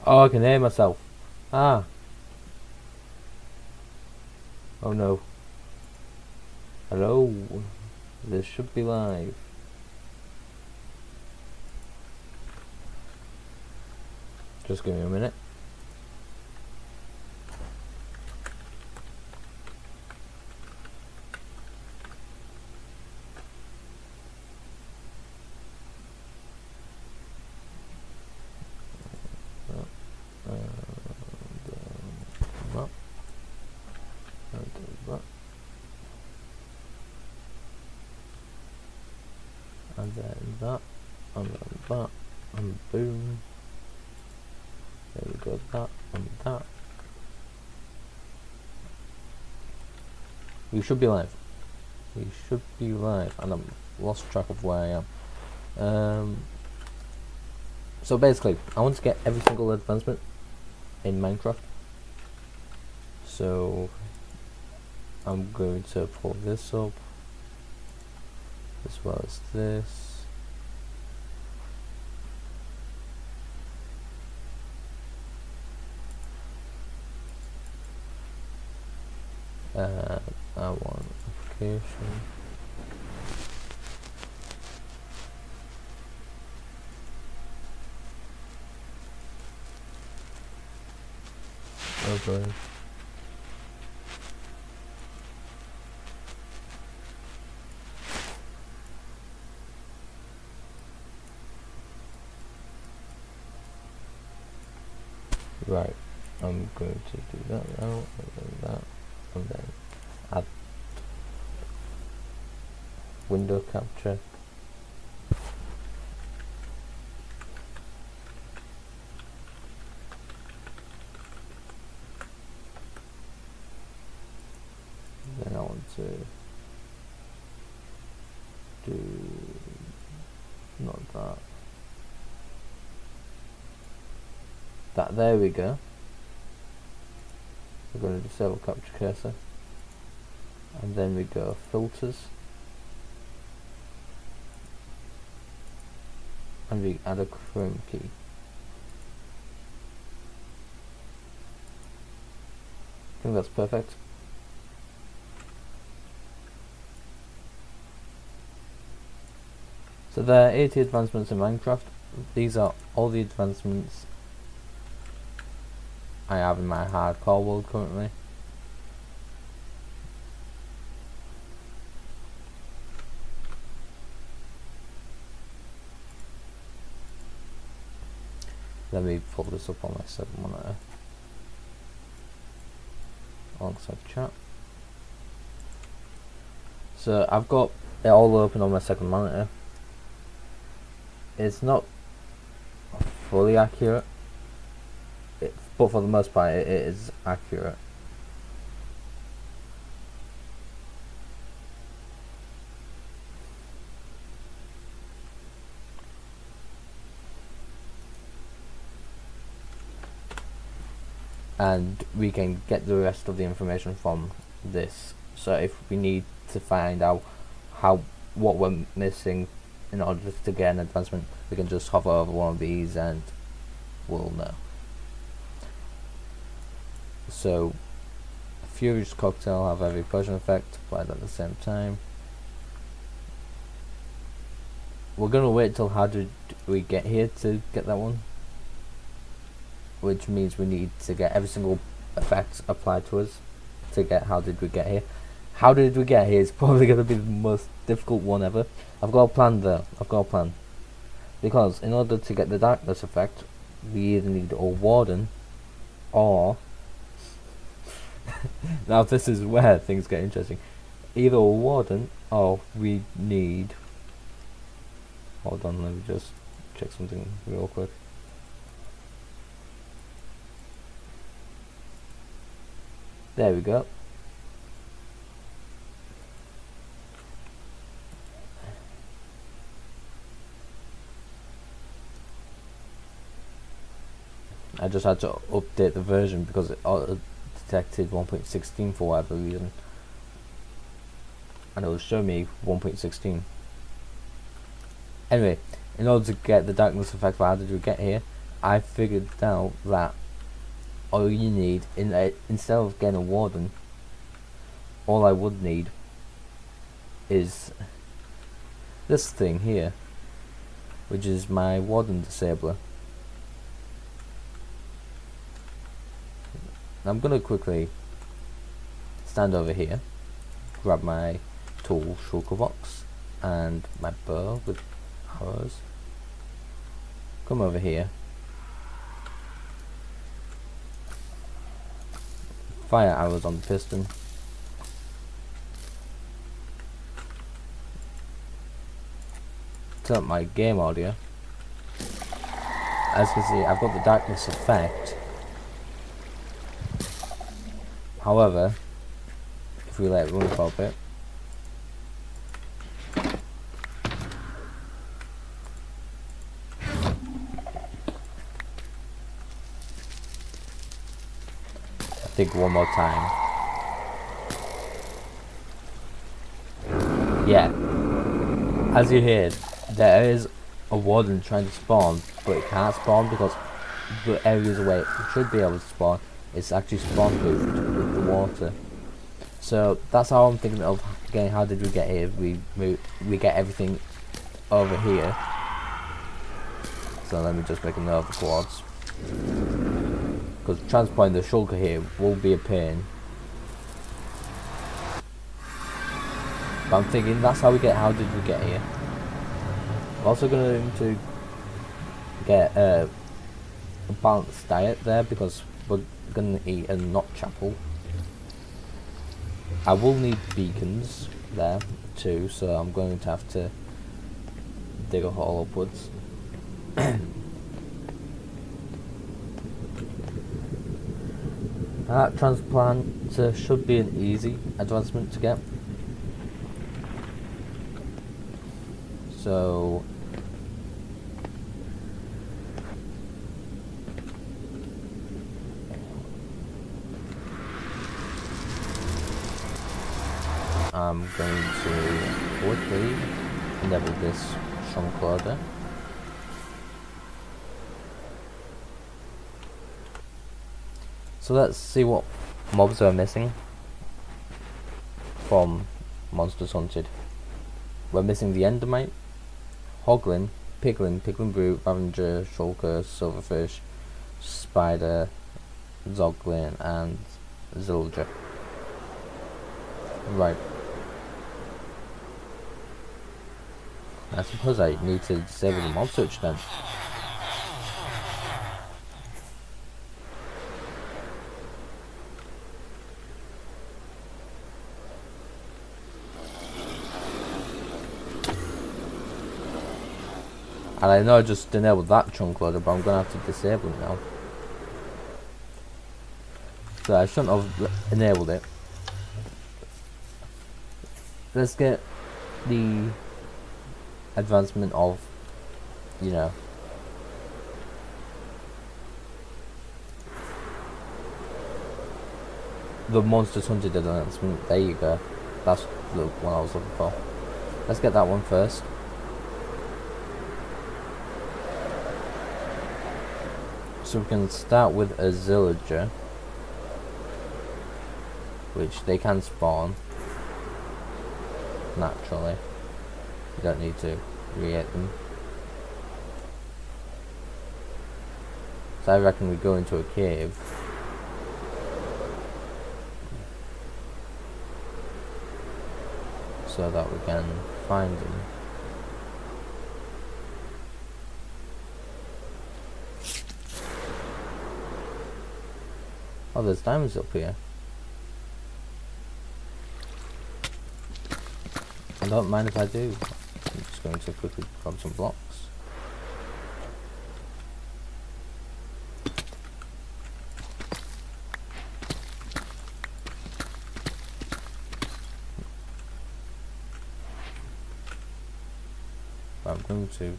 Oh, I can hear myself. Ah. Oh no. Hello. This should be live. Just give me a minute. And then that, and then that, and boom. There we go, that, and that. We should be live. We should be live, and I'm lost track of where I am. So basically, I want to get every single advancement in Minecraft. So I'm going to pull this up, as well as this. I want application. Okay. Right, I'm going to do that now, and then that, and then add window capture. Then I want to do not that. That, there we go. We're going to disable capture cursor, and then we go filters, and we add a chrome key. I think that's perfect. So there are 80 advancements in Minecraft. These are all the advancements I have in my hardcore world currently. Let me pull this up on my second monitor alongside chat. So I've got it all open on my second monitor. It's not fully accurate, but for the most part it is accurate. And we can get the rest of the information from this. So if we need to find out what we're missing in order to get an advancement, we can just hover over one of these and we'll know. So Furious Cocktail have every potion effect applied at the same time. We're gonna wait till how did we get here to get that one, which means we need to get every single effect applied to us to get how did we get here. How did we get here is probably going to be the most difficult one ever. I've got a plan though, because in order to get the darkness effect we either need a warden or now this is where things get interesting, either a warden or we need, hold on, let me just check something real quick. There we go. I just had to update the version because it detected 1.16 for whatever reason, and it will show me 1.16. Anyway, in order to get the darkness effect, how did we get here? I figured out that all you need, instead of getting a warden, all I would need is this thing here, which is my warden disabler. I'm gonna quickly stand over here, grab my tool shulker box and my bow with arrows, come over here, fire arrows on the piston, turn up my game audio. As you can see, I've got the darkness effect. However, if we let it run for a bit, I think one more time. Yeah, as you heard, there is a warden trying to spawn, but it can't spawn because the areas where it should be able to spawn, it's actually spawn proofed with the water. So that's how I'm thinking of getting. How did we get here? We get everything over here. So let me just make a note of the quads, because transporting the shulker here will be a pain. But I'm thinking that's how we get. How did we get here? I'm also going to get a balanced diet there, because we're going to eat a not chapel. I will need beacons there too, so I'm going to have to dig a hole upwards. That transplanter should be an easy advancement to get. So I'm going to quickly enable this trunk loader. So let's see what mobs are missing from Monsters Hunted. We're missing the Endermite, Hoglin, Piglin Brute, Ravager, Shulker, Silverfish, Spider, Zoglin, and Zilger. Right. I suppose I need to disable the mob search then. And I know I just enabled that chunk loader, but I'm going to have to disable it now. So I shouldn't have enabled it. Let's get the advancement of, you know, the Monsters Hunted advancement. There you go. That's the one I was looking for. Let's get that one first. So we can start with a Zillager, which they can spawn naturally. You don't need to create them. So I reckon we go into a cave. So that we can find them. Oh, there's diamonds up here. I don't mind if I do. I'm just going to quickly grab some blocks. I'm going to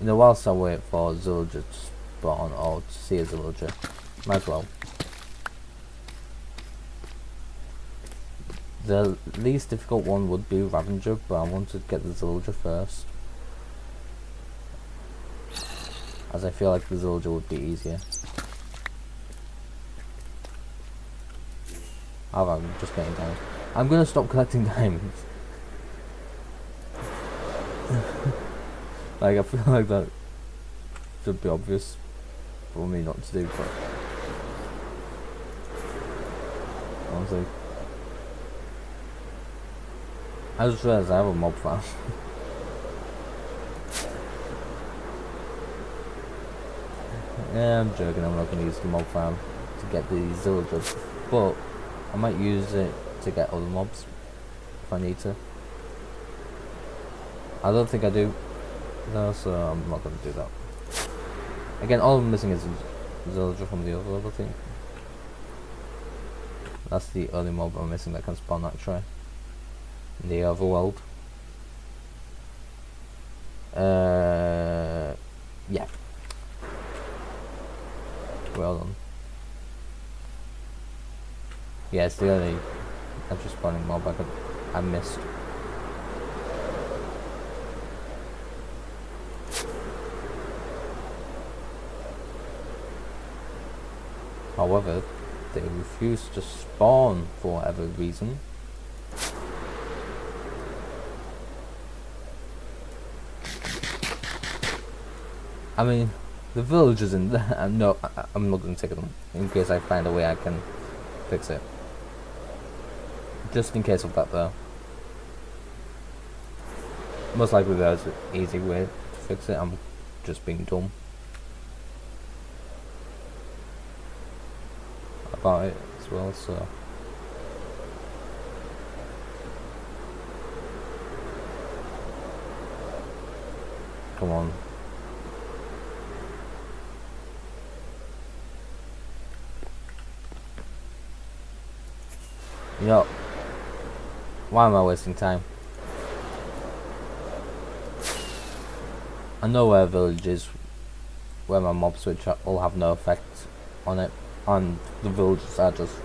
know, whilst I wait for Zillager to spawn or to see a Zillager, might as well. The least difficult one would be Ravager, but I want to get the Zillager first, as I feel like the Zillager would be easier. Oh, I'm just getting diamonds. I'm gonna stop collecting diamonds. Like, I feel like that should be obvious for me not to do, but honestly, I just realised I have a mob farm. Yeah, I'm joking, I'm not going to use the mob farm to get the Zillagers, but I might use it to get other mobs if I need to. I don't think I do though, so I'm not going to do that. Again, all I'm missing is Zillager from the other thing. That's the only mob I'm missing that can spawn actually in the overworld. Yeah. Well done. Yeah, it's the only actual spawning mob I missed. However, they refuse to spawn for whatever reason. I mean, the villagers in there. No, I'm not going to take them in case I find a way I can fix it. Just in case of that, though. Most likely there's an easy way to fix it. I'm just being dumb about it as well, so. Come on. You know, why am I wasting time? I know where a village is, where my mob switch will have no effect on it, and the villagers are just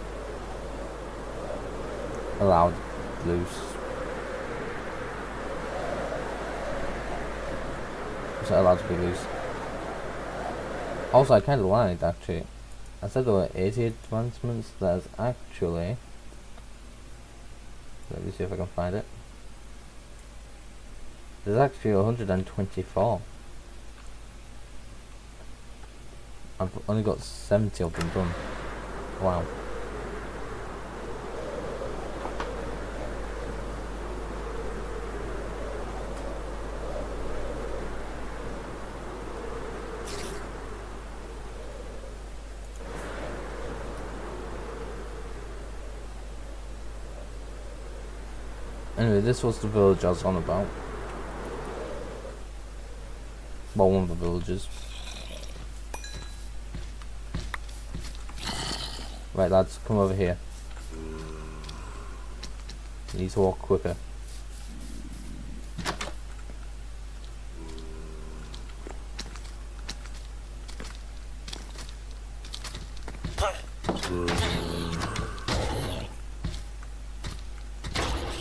allowed loose. Just allowed to be loose. Also, I kind of lied actually. I said there were 80 advancements. There's actually. Let me see if I can find it. There's actually 124. I've only got 70 of them done. Wow. Anyway, this was the village I was on about. Well, one of the villages. Right, lads, come over here. You need to walk quicker.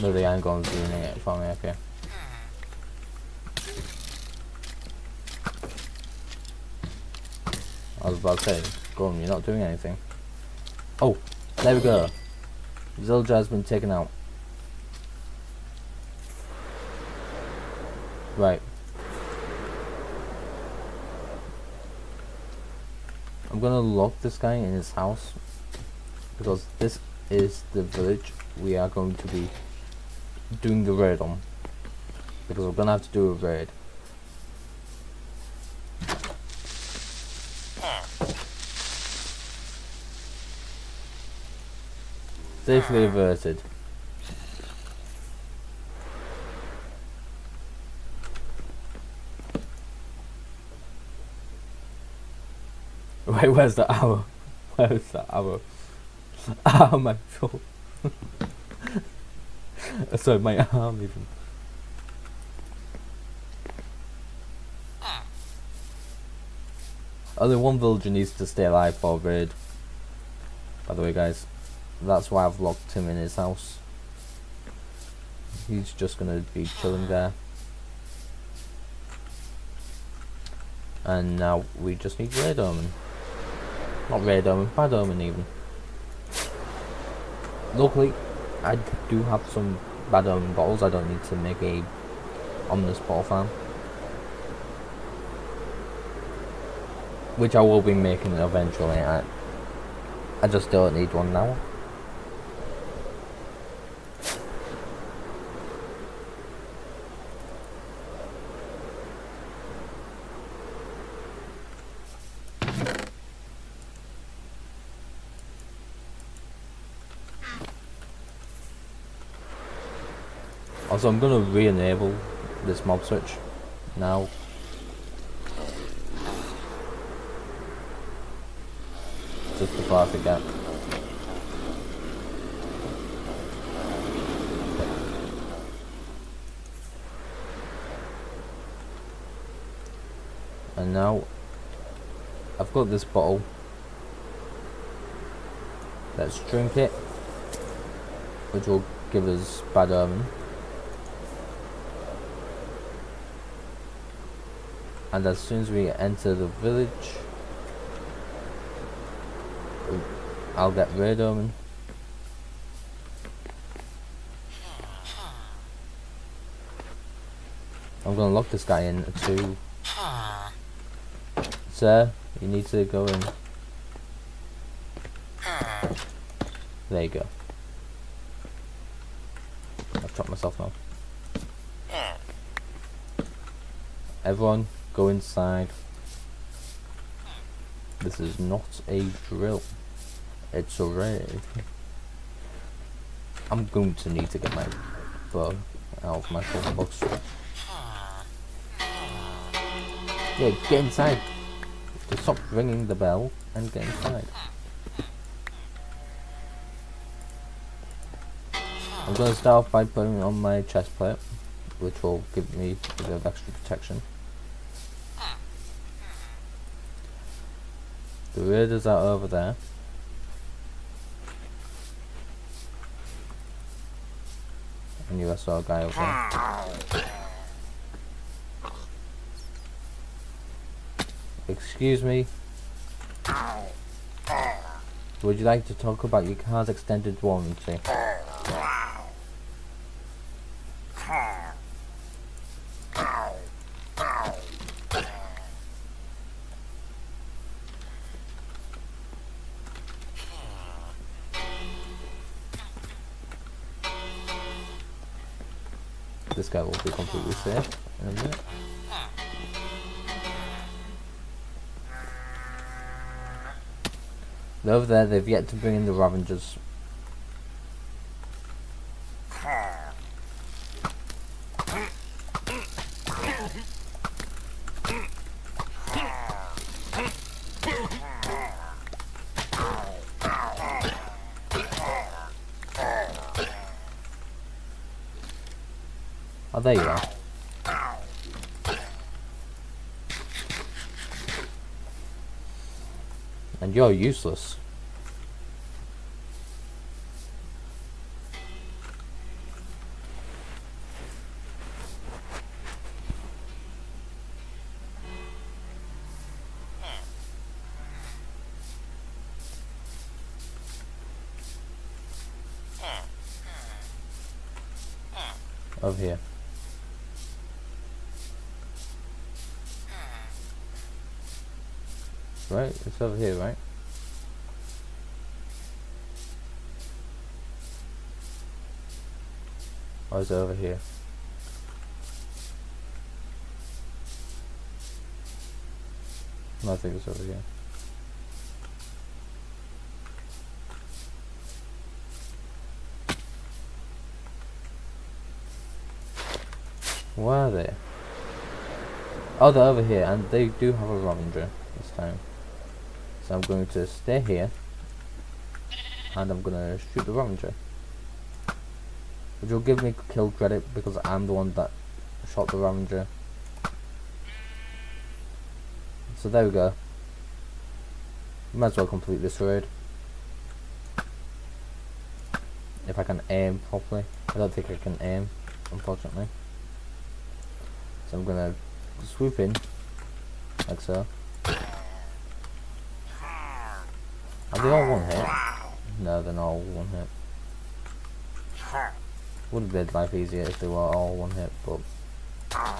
No, they ain't going to do it for me, okay. I was about to say, go on, you're not doing anything. Oh, there we go. Zildja has been taken out. Right. I'm gonna lock this guy in his house, because this is the village we are going to be doing the raid on. Because we're gonna have to do a raid. Safely averted. Wait, where's the arrow? Where's the arrow? Ah, my soul. Sorry, my arm even. Only one villager needs to stay alive for raid. By the way, guys, that's why I've locked him in his house. He's just gonna be chilling there. And now we just need raid omen. Not raid omen, bad omen even. Luckily, I do have some bad omen bottles. I don't need to make a ominous bottle farm, which I will be making eventually. I just don't need one now. Also, I'm gonna re-enable this mob switch now. Just before I forget. And now I've got this bottle. Let's drink it, which will give us bad omen. And as soon as we enter the village, I'll get raid omen. I'm gonna lock this guy in too. Sir, you need to go in. There you go. I've chopped myself now. Everyone, go inside. This is not a drill. It's a raid. I'm going to need to get my bow out of my full box. Yeah, get inside. Just stop ringing the bell and get inside. I'm going to start off by putting on my chest plate, which will give me a bit of extra protection. The raiders are over there. And you saw a guy over there. Excuse me. Would you like to talk about your car's extended warranty? This guy will be completely safe in a minute. They're over there, they've yet to bring in the Ravengers. Oh, there you are. And you're useless. Over here. Right, it's over here, right? Or is it over here? No, I think it's over here. Where are they? Oh, they're over here, and they do have a Ravenger this time. So I'm going to stay here, and I'm going to shoot the Ravenger, which will give me kill credit because I'm the one that shot the Ravenger. So there we go. Might as well complete this raid. If I can aim properly. I don't think I can aim, unfortunately. So I'm gonna swoop in, like so. Are they all one hit? No, they're not all one hit. Would have made life easier if they were all one hit, but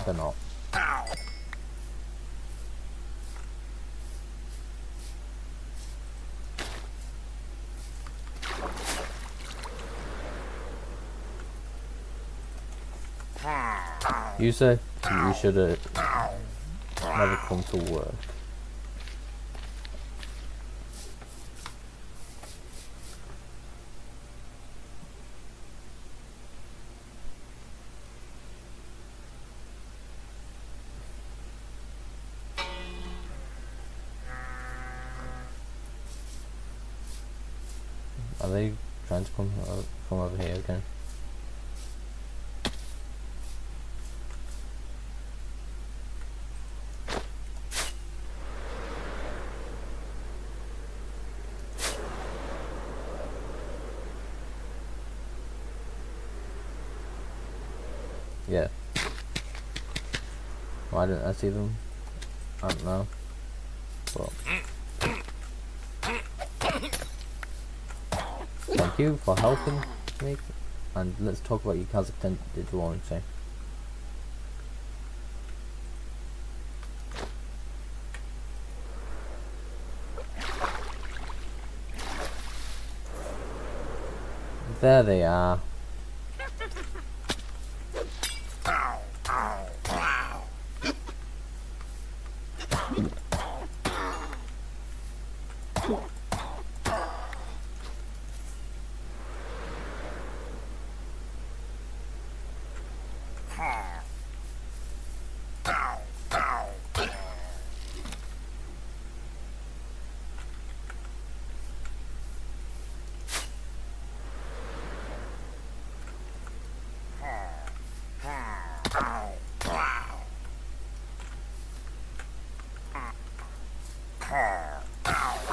they're not. You say you should have never come to work. Are they trying to come from over here again? Yeah. Why didn't I see them? I don't know. Well. Thank you for helping me. And let's talk about your Kazakhstan warranty. There they are.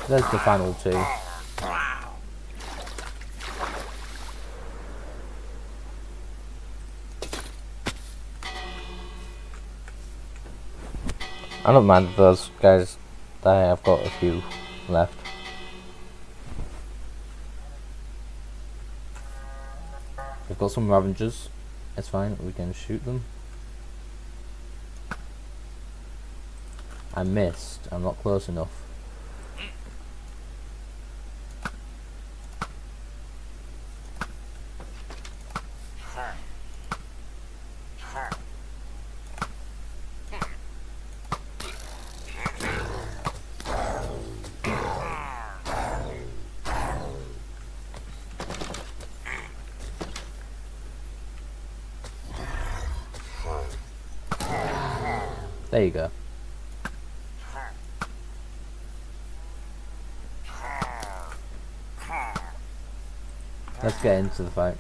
There's the final two. I don't mind those guys die, I've got a few left. We've got some Ravengers, it's fine, we can shoot them. I missed, I'm not close enough. There you go. Let's get into the fight.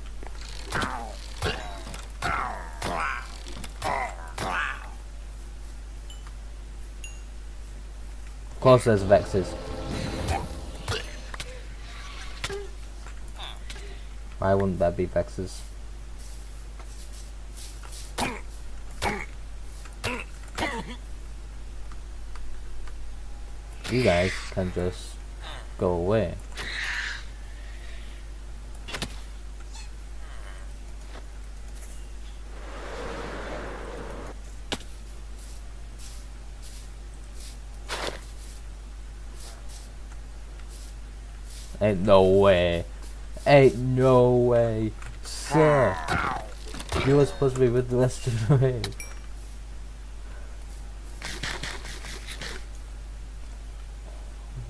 Of course there's Vexes. Why wouldn't there be Vexes? You guys can just go away. Ain't no way. Ain't no way. Sir, you were supposed to be with the rest of the raid.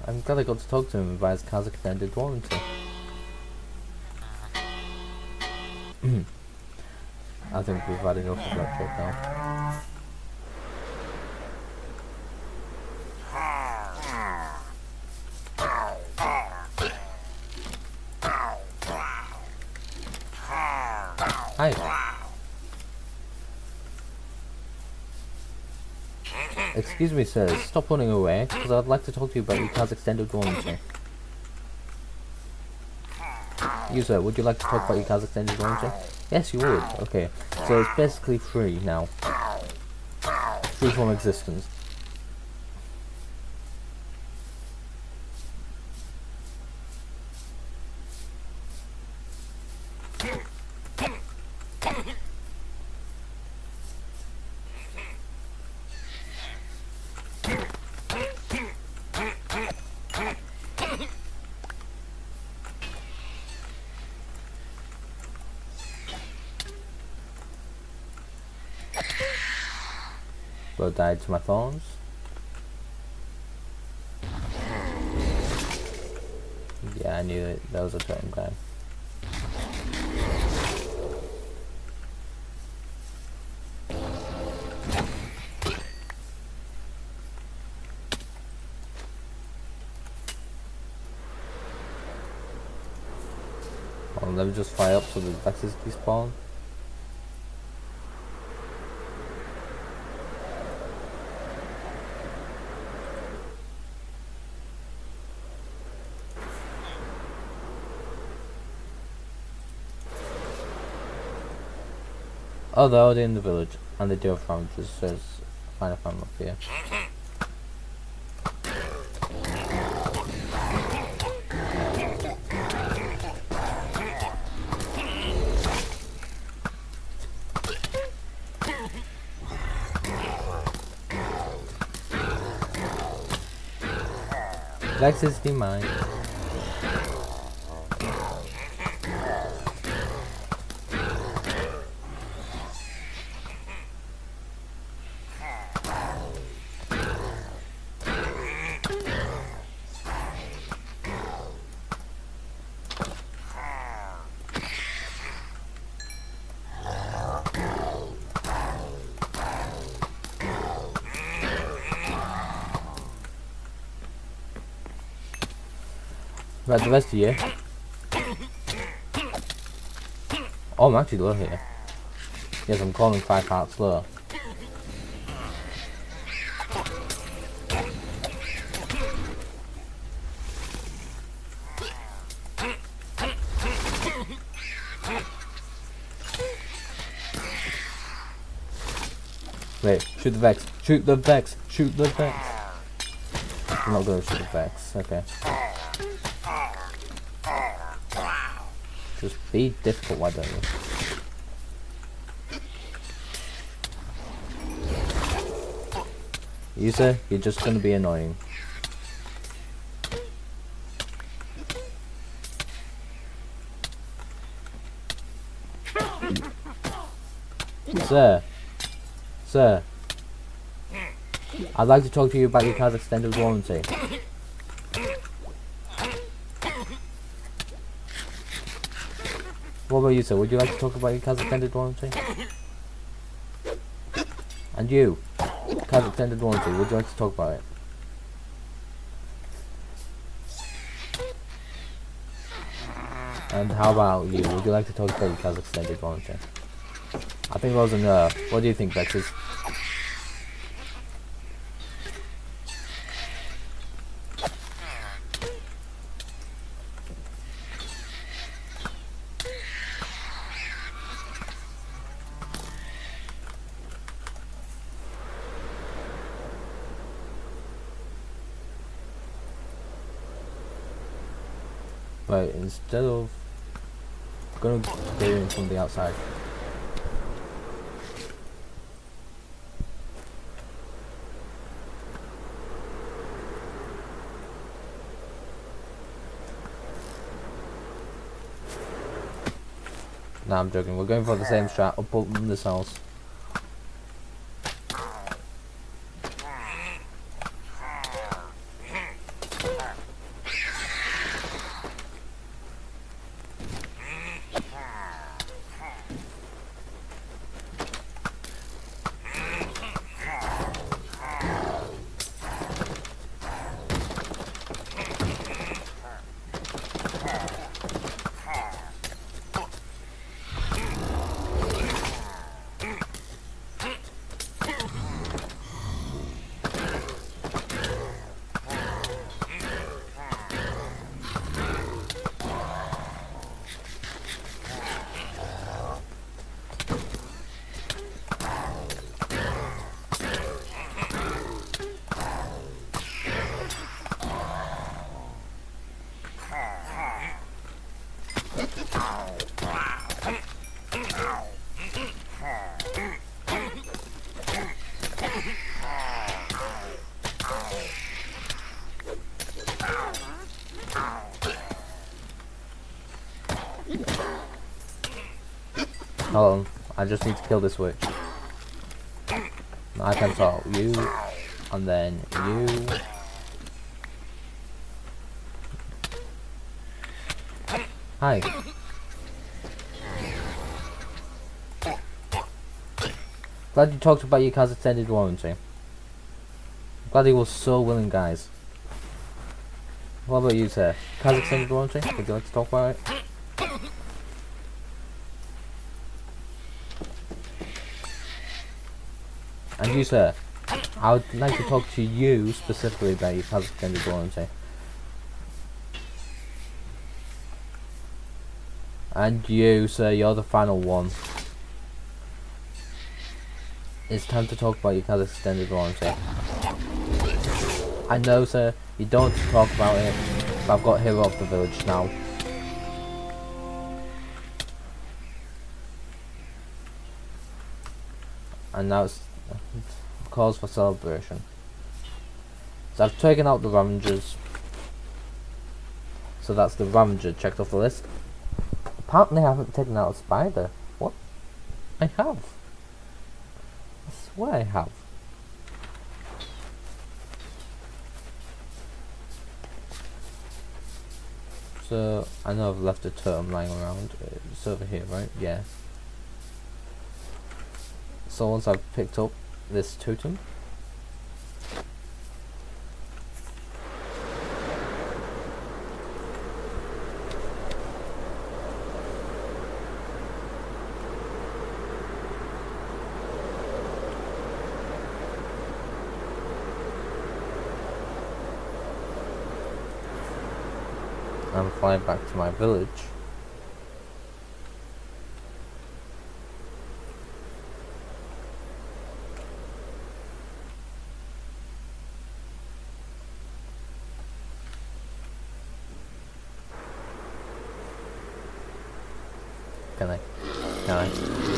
I'm glad I got to talk to him about his Kazakh extended warranty. I think we've had enough of that joke now. Hi. Excuse me, sir. Stop running away, because I'd like to talk to you about your car's extended warranty. You, sir, would you like to talk about your car's extended warranty? Yes, you would. Okay. So it's basically free now. Free from existence. Blow died to my phones. Yeah, I knew it. That was a certain guy. Oh, let me just fire up so the Vexes despawn. Oh, they're already in the village, and they do have parameters, so it's fine if I'm up here. Lexus, do you mind? Right, the rest of you. Oh, I'm actually low here. Yes, I'm calling 5 parts low. Wait, shoot the Vex. Shoot the Vex. Shoot the Vex. I'm not gonna shoot the Vex. Okay. Just be difficult, why don't you? You, sir, you're just gonna be annoying. Sir. Sir. I'd like to talk to you about your car's extended warranty. What about you, sir? Would you like to talk about your car's extended warranty? And you, car's extended warranty, would you like to talk about it? And how about you? Would you like to talk about your car's extended warranty? I think those are no. What do you think, Vexes? Right, instead of going to go in from the outside. Nah, I'm joking. We're going for the same strat. Up in this house. Hold on, I just need to kill this witch. I can solve you, and then you. Hi. Glad you talked about your car's extended warranty. Glad he was so willing, guys. What about you, sir? Car's extended warranty? Would you like to talk about it? And you, sir, I would like to talk to you specifically about your car's extended warranty. And you, sir, you're the final one. It's time to talk about your car's extended warranty. I know, sir, you don't want to talk about it, but I've got hero of the village now. And now it's cause for celebration. So I've taken out the Ravengers. So that's the Ravager checked off the list. Apparently I haven't taken out a spider. What? I have. I swear I have. So I know I've left a totem lying around. It's over here, right? Yeah. So once I've picked up this totem, I'm flying back to my village. Can I? Can I?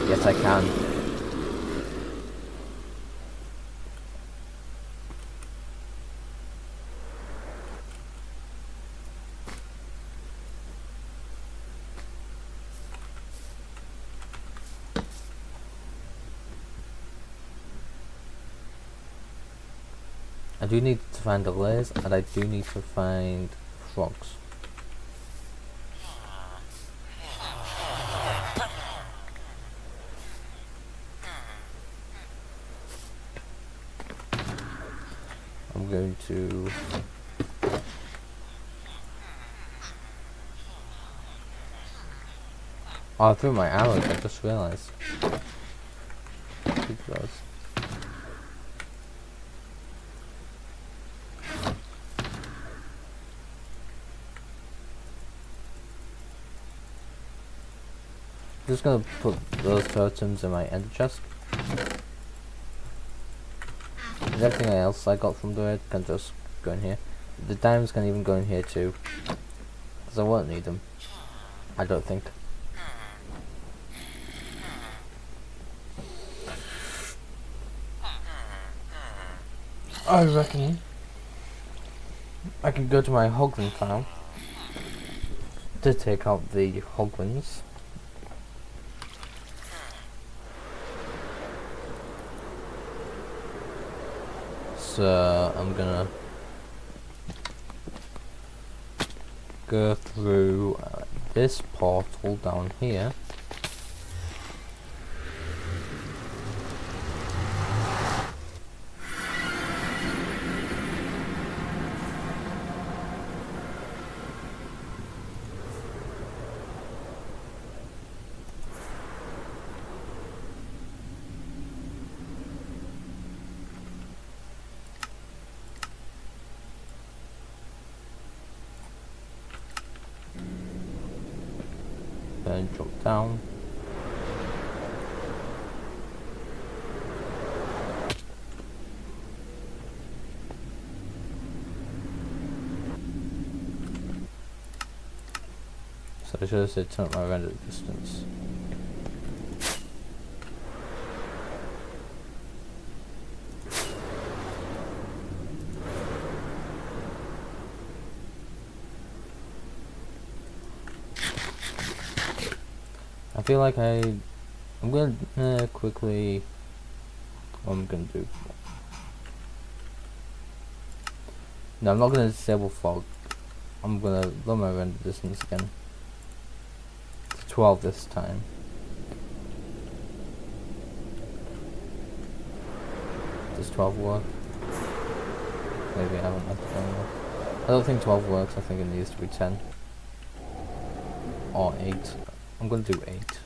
Yes, I can. I do need to find the layers, and I do need to find frogs. I'm going to I threw my arrows, I just realized. Just gonna put those totems in my ender chest. And everything else I got from the raid can just go in here. The diamonds can even go in here too, because I won't need them, I don't think. I reckon I can go to my hoglin farm to take out the hoglins. So I'm gonna go through this portal down here. Then drop down. So I should have said turn up my render distance. feel like I'm gonna quickly. What I'm gonna do? No, I'm not gonna disable fog. I'm gonna lower my render distance again to 12 this time. Does 12 work? Maybe I haven't left it anymore. I don't think 12 works. I think it needs to be 10 or 8. I'm gonna do 8.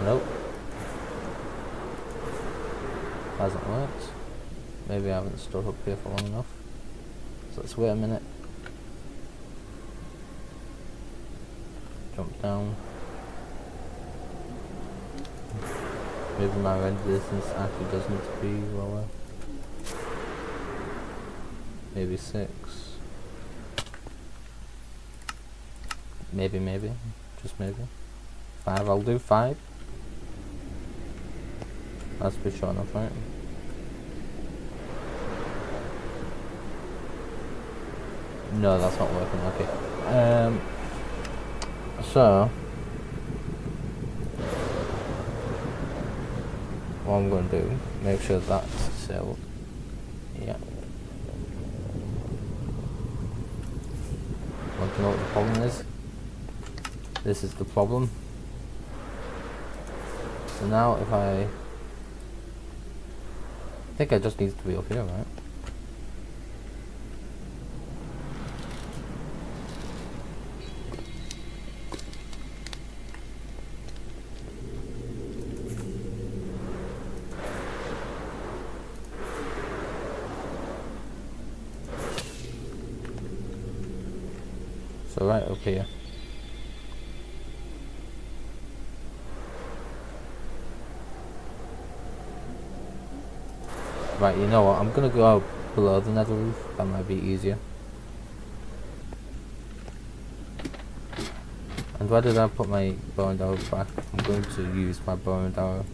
Nope. Hasn't worked. Maybe I haven't stood up here for long enough. So let's wait a minute. Jump down. Maybe my render distance actually does need to be lower. Maybe 6. Maybe. Just maybe. 5, I'll do 5. That's pretty short enough, right? No, that's not working. Okay. So what I'm going to do, make sure that's sealed. Yeah. Want to know what the problem is? This is the problem. So now if I think it just needs to be up here, right? So right up here. Right, you know what, I'm gonna go below the nether roof, that might be easier. And where did I put my bow and arrow back? I'm going to use my bow and arrow.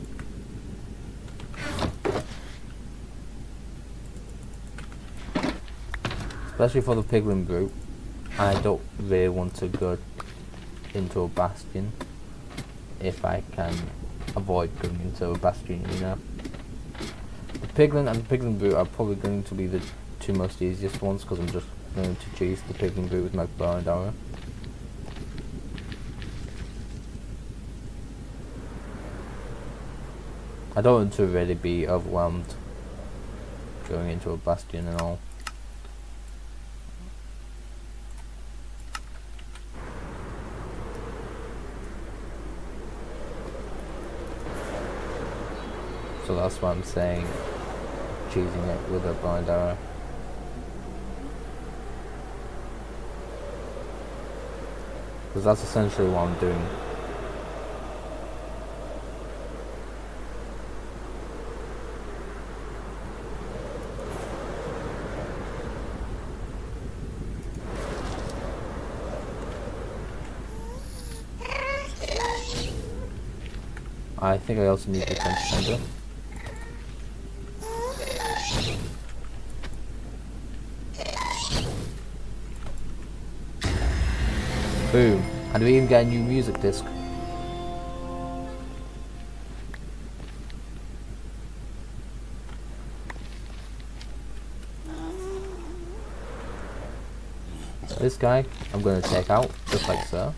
Especially for the piglin brute. I don't really want to go into a bastion if I can avoid going into a bastion, you know. The piglin and the piglin brute are probably going to be the two most easiest ones because I'm just going to chase the piglin brute with my bow and arrow. I don't want to really be overwhelmed going into a bastion and all. So that's why I'm saying choosing it with a bow and arrow. Because that's essentially what I'm doing. I think I also need the 20%. Boom. And we even get a new music disc. This guy I'm going to take out, just like so.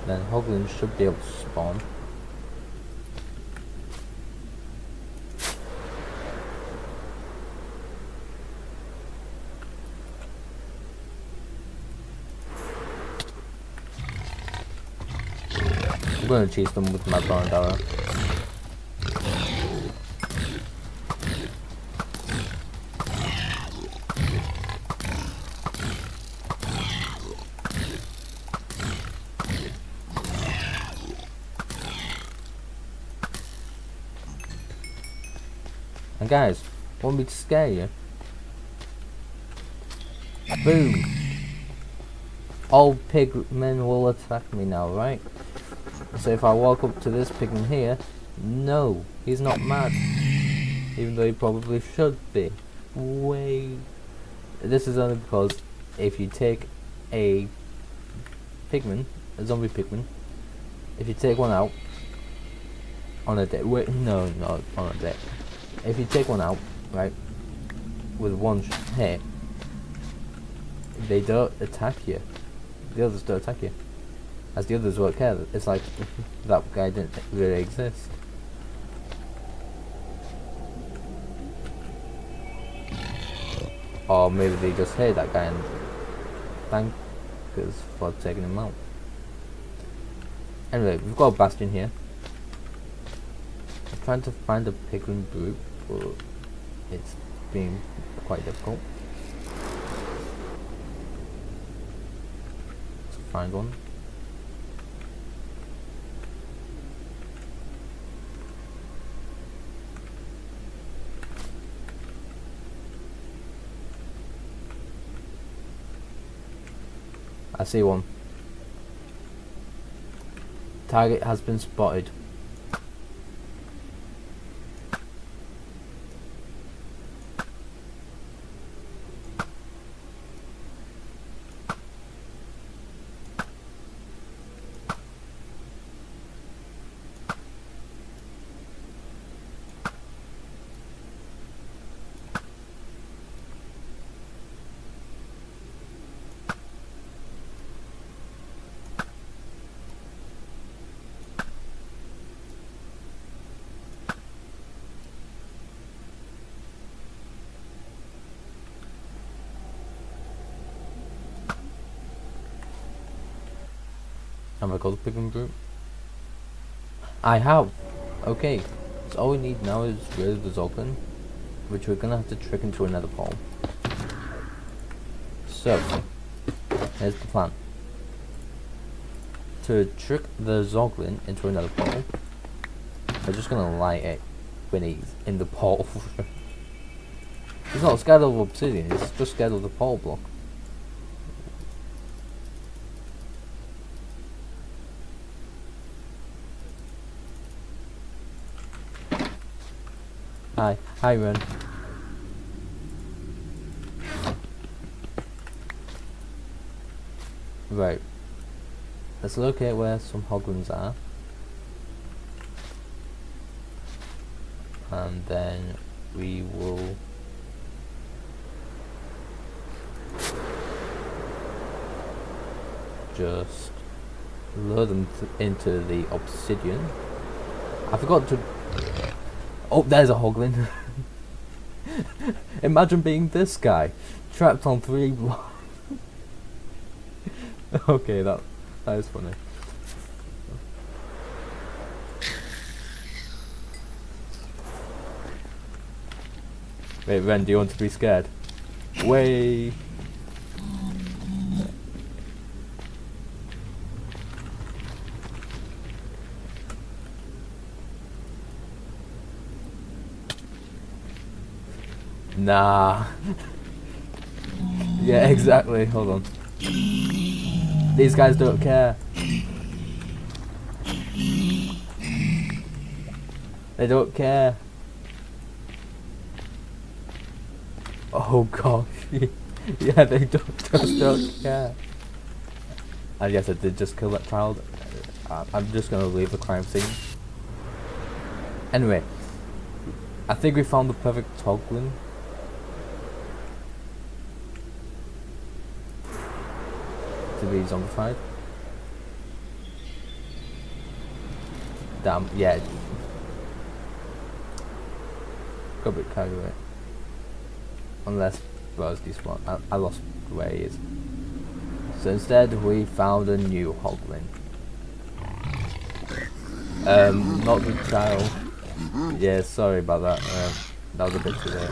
Then hoglins should be able to spawn. I'm going to chase them with my bow and arrow. And guys, Want me to scare you? Boom! All pigmen will attack me now, right? So if I walk up to this pigman here, no, he's not mad. Even though he probably should be. Wait. This is only because if you take a pigman, a zombie pigman, if you take one out on a day, wait, no, not on a day. If you take one out, right, with one hit, they don't attack you. The others don't attack you. As the others won't care. It's like that guy didn't really exist. Or maybe they just hate that guy and thank us for taking him out. Anyway, we've got a bastion here. I'm trying to find a pigman group, but it's been quite difficult to find one. I see one. Target has been spotted. Have I got the pigman group? I have! Okay, so all we need now is really the Zoglin, which we're gonna have to trick into another pole. So, here's the plan. To trick the Zoglin into another pole, we're just gonna light it when he's in the pole. He's not scared of obsidian, he's just scared of the pole block. Hi Ren. Right. Let's locate where some hoglins are. And then we will just lure them into the obsidian. I forgot to... Oh, there's a hoglin. Imagine being this guy, trapped on 3 blocks. Okay, that is funny. Wait, Ren, do you want to be scared? Way. Nah. Yeah, exactly. Hold on. These guys don't care. They don't care. Oh gosh. Yeah, they just don't care. I guess I did just kill that child. I'm just gonna leave the crime scene. Anyway, I think we found the perfect hoglin. To be zombified. Damn, yeah. Got a bit carried away. Unless Rose despawned. I lost where he is. So instead we found a new hoglin. Not the child. Yeah, sorry about that. That was a bit too late.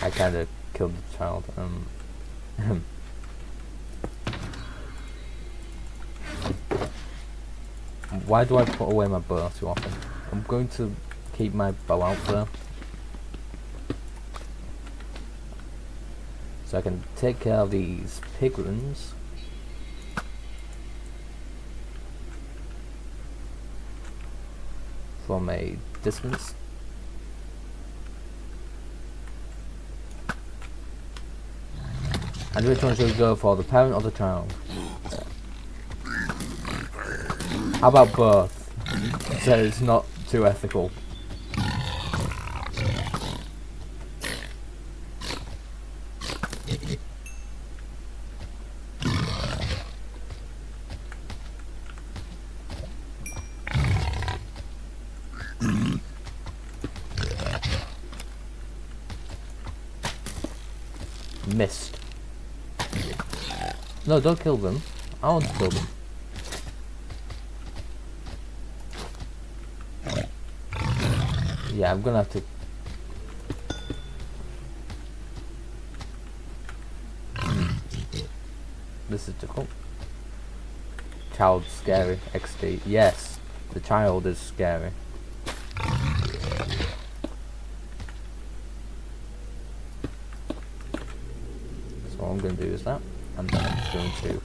I kind of killed the child. Why do I put away my bow too often? I'm going to keep my bow out there, so I can take care of these piglins. From a distance. And which one should we go for, the parent or the child? How about both? So it's not too ethical. Missed. No, don't kill them. I want to kill them. Yeah, I'm gonna have to. This is difficult. Child scary. XD. Yes, the child is scary. So what I'm going to do is that, and then I'm just going to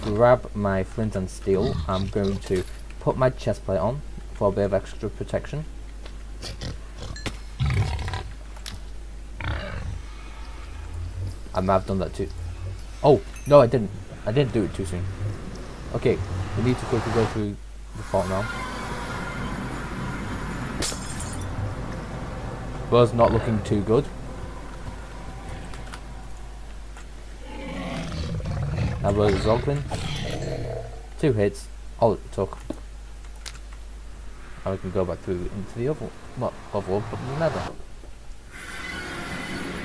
grab my flint and steel. I'm going to put my chest plate on for a bit of extra protection. I might have done that too. Oh no, I didn't. I didn't do it too soon. Okay, we need to quickly go through the fort now. Bow's not looking too good. Now bow is Zoglin. 2 hits, all it took. And we can go back through into the other, not other, but the nether.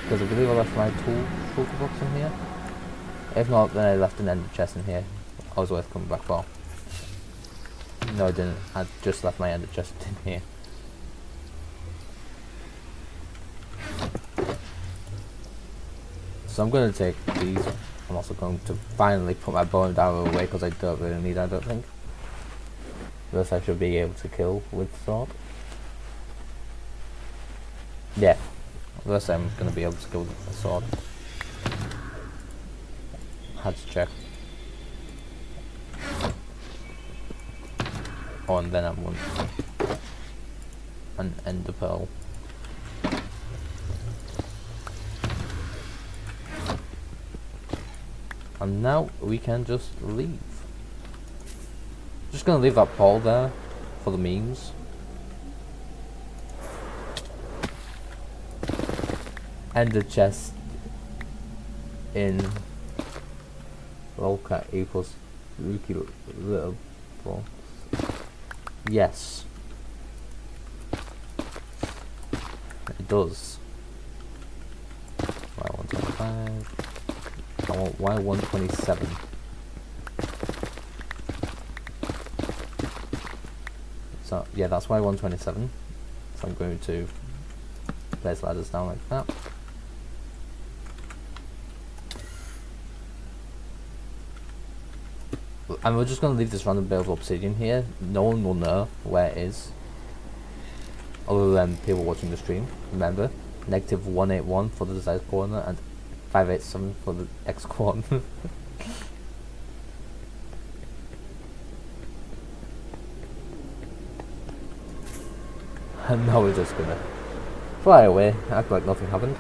Because I believe I left my toolbox in here. If not, then I left an ender chest in here. I was worth coming back for. No, I didn't. I just left my ender chest in here. So I'm going to take these. I'm also going to finally put my bow and arrow away because I don't really need it, I don't think. Thus I should be able to kill with the sword. Yeah. Thus I'm going to be able to kill with the sword. Had to check. Oh, and then I want an ender pearl. And now we can just leave. Just gonna leave that pole there for the memes. Ender chest in lolcat equals rookie little box. Yes, it does. Y125. I want Y127. So yeah, that's Y127. So I'm going to place ladders down like that. And we're just going to leave this random bit of obsidian here. No one will know where it is, other than people watching the stream. Remember, -181 for the Z coordinate and 587 for the X coordinate. And now we're just gonna fly away, act like nothing happened.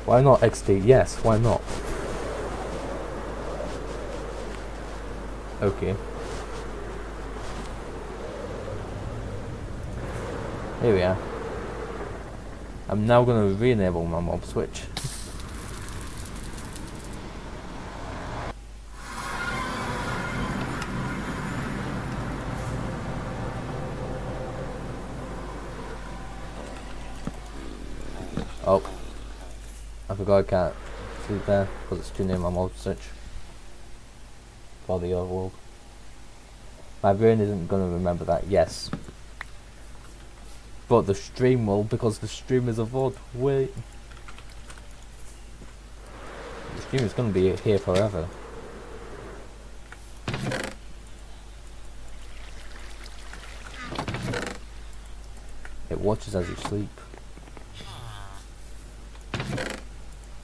Why not XD? Yes, why not? Okay. Here we are. I'm now going to re-enable my mob switch. Oh, I forgot I can't sleep there because it's too near my mob switch for the overworld. My brain isn't going to remember that, yes. But the stream will, because the stream is a VOD. Wait. The stream is going to be here forever. It watches as you sleep.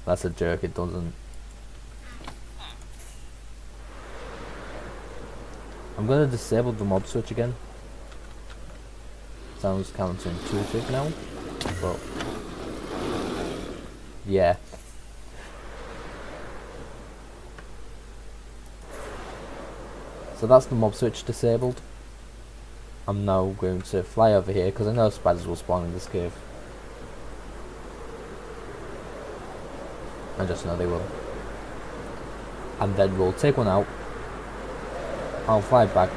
That's a jerk, it doesn't. I'm gonna disable the mob switch again. Sounds counterintuitive now, but yeah. So that's the mob switch disabled. I'm now going to fly over here because I know spiders will spawn in this cave. I just know they will. And then we'll take one out. I'll fly back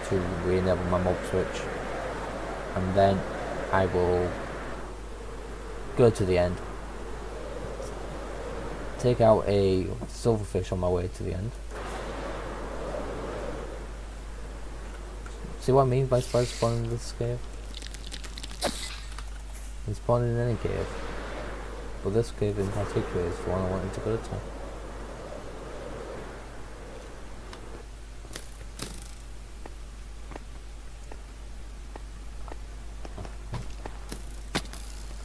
to re-enable my mob switch. And then I will go to the end. Take out a silverfish on my way to the end. See what I mean by spiders spawning in this cave? They spawn in any cave. But this cave in particular is the one I wanted to go to.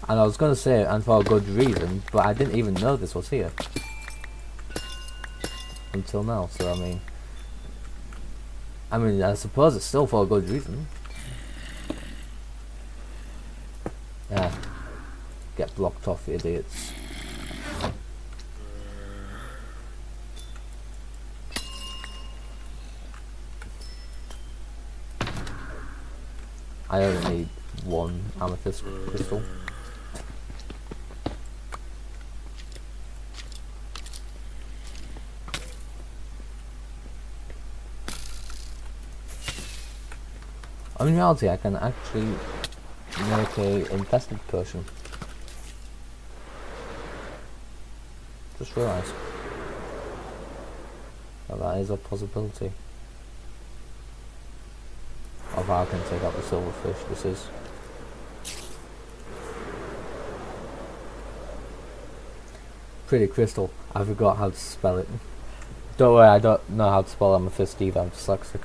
And I was going to say, and for a good reason, but I didn't even know this was here. Until now, so I mean, I suppose it's still for a good reason. Yeah. Get blocked off, idiots. I only need one amethyst crystal. In reality, I can actually make a infested potion. Just realised. Well, that is a possibility. Of how I can take out the silverfish. This is. Pretty crystal. I forgot how to spell it. Don't worry, I don't know how to spell amethyst either, I'm dyslexic.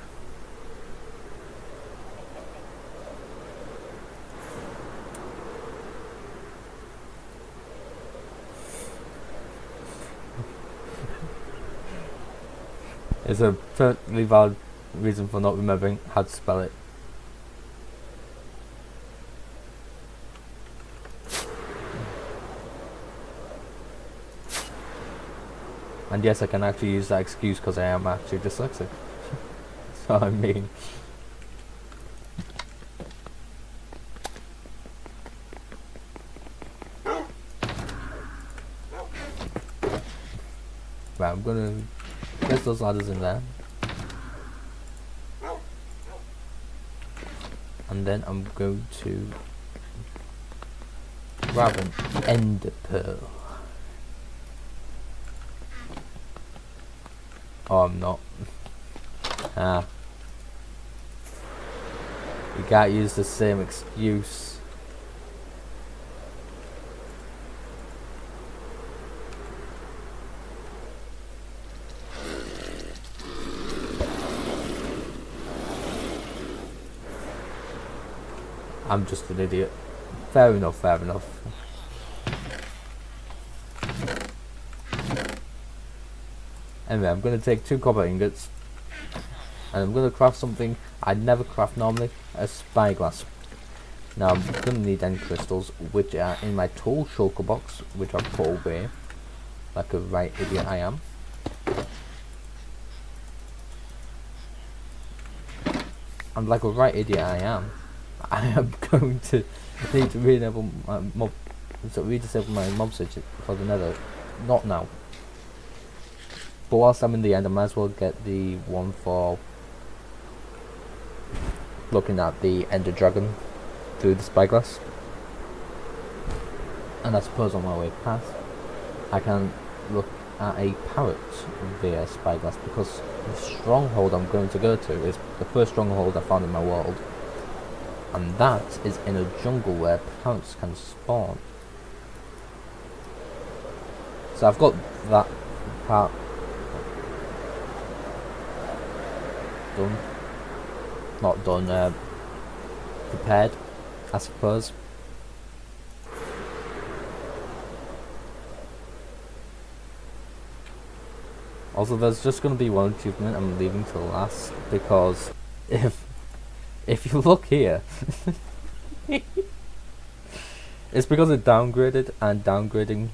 It's a perfectly valid reason for not remembering how to spell it. And yes, I can actually use that excuse because I am actually dyslexic. So I mean. Right, I'm gonna place those ladders in there. And then I'm going to grab an ender pearl. Oh, I'm not. Ah. You can't use the same excuse. I'm just an idiot. Fair enough, fair enough. Anyway, I'm going to take 2 copper ingots. And I'm going to craft something I'd never craft normally. A spyglass. Now, I'm going to need end crystals, which are in my tool shulker box, which I've put away. Like a right idiot I am. And like a right idiot I am going to need to re-enable my mob, so redisable my mob switch for the nether. Not now. But whilst I'm in the end, I might as well get the one for looking at the ender dragon through the spyglass. And I suppose on my way past, I can look at a parrot via spyglass, because the stronghold I'm going to go to is the first stronghold I found in my world, and that is in a jungle where parrots can spawn. So I've got that part done. Not done, prepared, I suppose. Also, there's just going to be one achievement I'm leaving to last, because if you look here, it's because it downgraded, and downgrading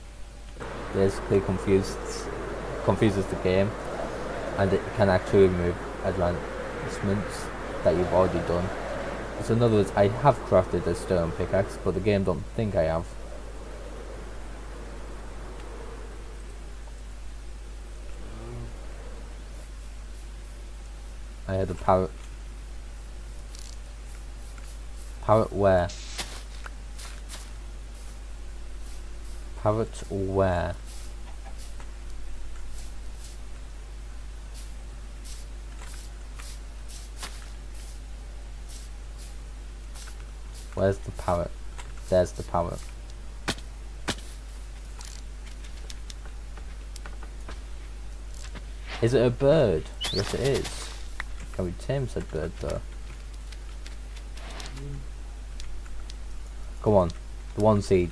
basically confuses the game, and it can actually remove advancements that you've already done. So in other words, I have crafted a stone pickaxe, but the game don't think I have. I had a parrot. Parrot where? Parrot where? Where's the parrot? There's the parrot. Is it a bird? Yes, it is. Can we tame said bird though? Come on, the one seed.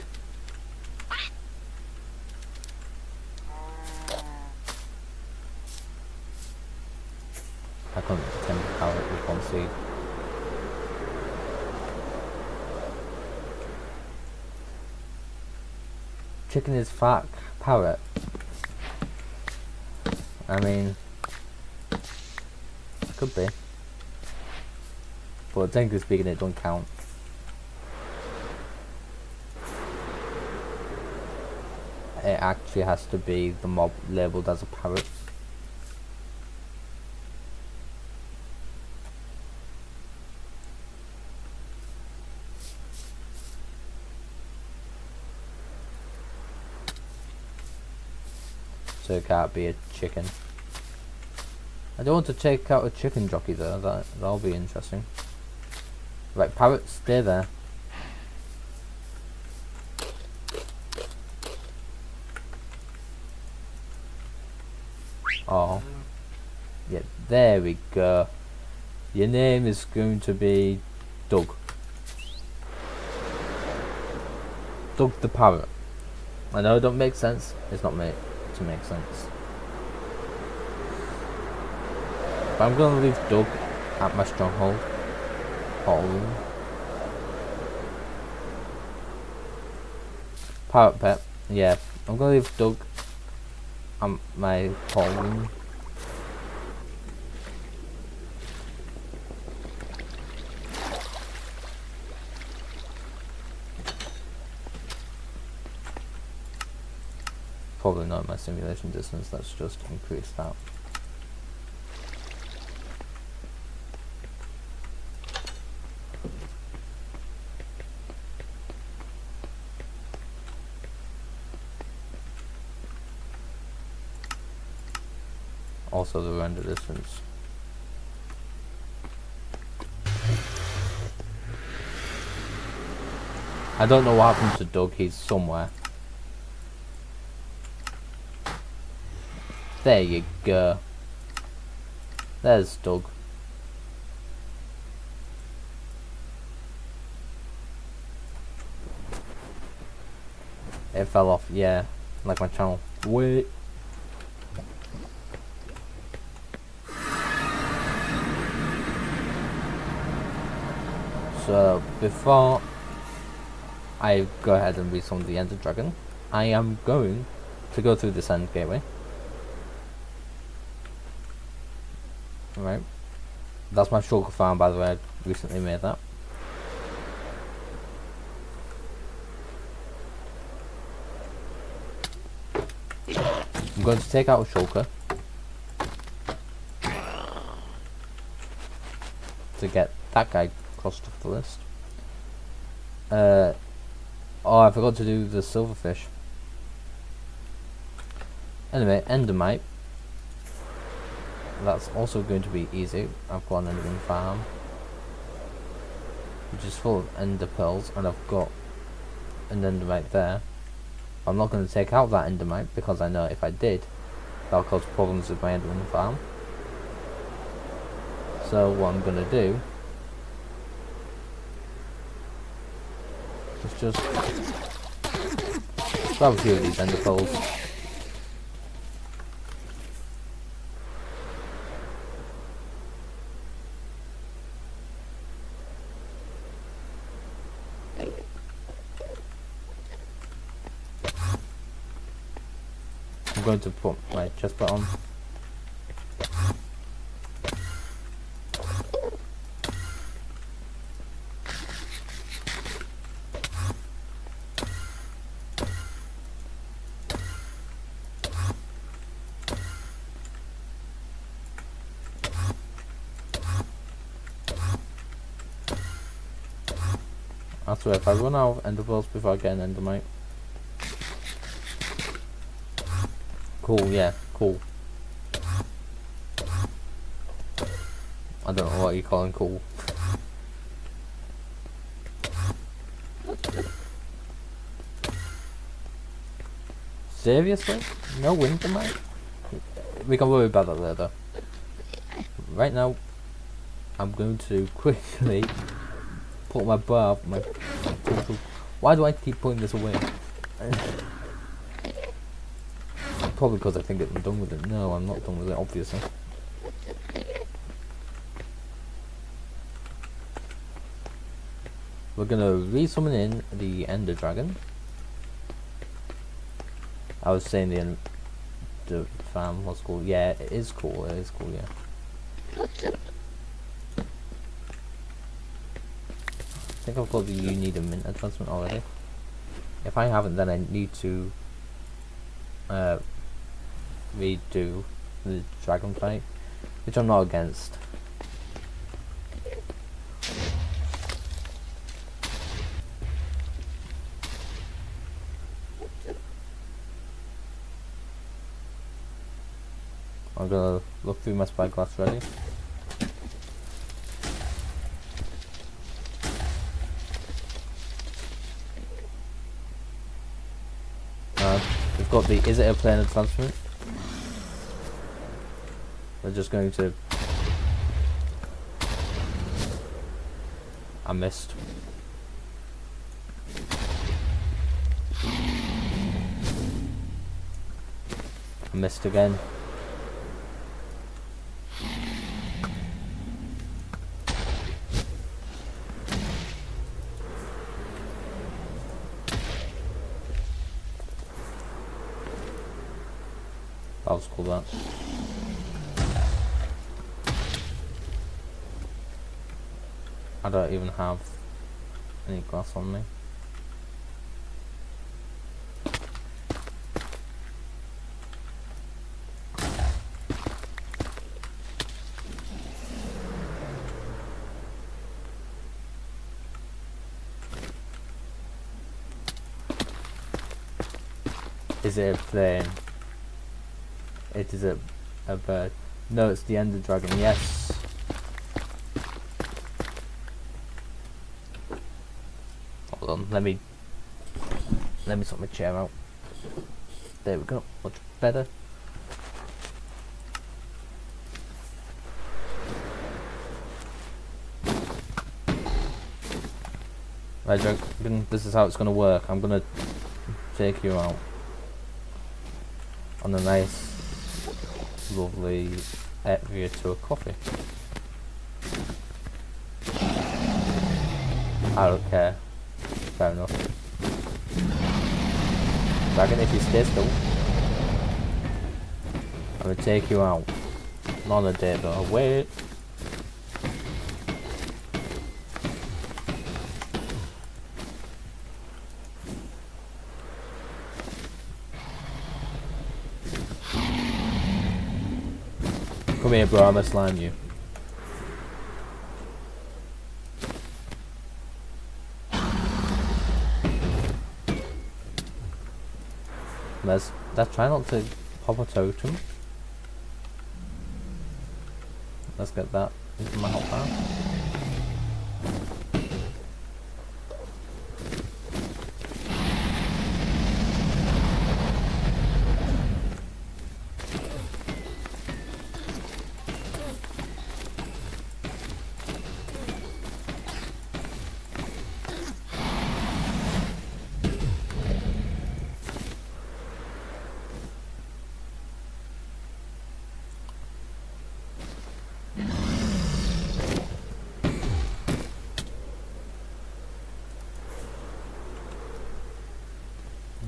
I can't tame the parrot with one seed. Chicken is fat, parrot. I mean, could be, but technically speaking, it don't count. It actually has to be the mob labelled as a parrot. So it can't be a chicken. I don't want to check out a chicken jockey though, that'll be interesting. Right, parrot, stay there. Oh. Yeah, there we go. Your name is going to be Doug. Doug the parrot. I know it don't make sense, it's not made to make sense. But I'm gonna leave Doug at my stronghold. Parrot pet, yeah. I'm gonna leave Doug at my home. Probably not my simulation distance, let's just increase that. Also the render distance. I don't know what happened to Doug, he's somewhere. There you go. There's Doug. It fell off, yeah, like my channel. Wait. So before I go ahead and resummon the Ender Dragon, I am going to go through this end gateway. Right, that's my shulker farm, by the way. I recently made that. I'm going to take out a shulker to get that guy crossed off the list. Oh, I forgot to do the silverfish. Anyway, Endermite. That's also going to be easy. I've got an Enderman farm, which is full of Ender pearls, and I've got an Endermite there. I'm not going to take out that Endermite because I know if I did, that'll cause problems with my Enderman farm. So what I'm going to do is just grab a few of these Ender pearls. I'm going to put my chestplate on. I swear, if I run out of ender pearls before I get an endermite. Cool, yeah, cool. I don't know what you're calling cool. Seriously? No endermite? We can worry about that later. Right now, I'm going to quickly put my bar off my total. Why do I keep putting this away? Probably because I think I'm done with it. No, I'm not done with it, obviously. We're gonna re-summon in the Ender Dragon. I was saying the farm was cool. Yeah, it is cool. It is cool. Yeah. I think I've got the you need a mint advancement already. If I haven't, then I need to redo the dragon fight, which I'm not against. I'm gonna look through my spyglass ready. We've got the is it a plane advancement? We're just going to. I missed. I missed again. That was cool, that. I don't even have any glass on me. Is it a plane? It is a bird. No, it's the Ender Dragon, yes. Hold on, let me sort my chair out. There we go, much better. Right, Dragon, this is how it's gonna work. I'm gonna take you out on a nice lovely area to a coffee. I don't care. Fair enough. Dragon, if you stay still, I'm gonna take you out. Not on a date though. Wait. Come here, bro, I'm gonna slime you. Let's try not to copper totem. Let's get that into my hotbar.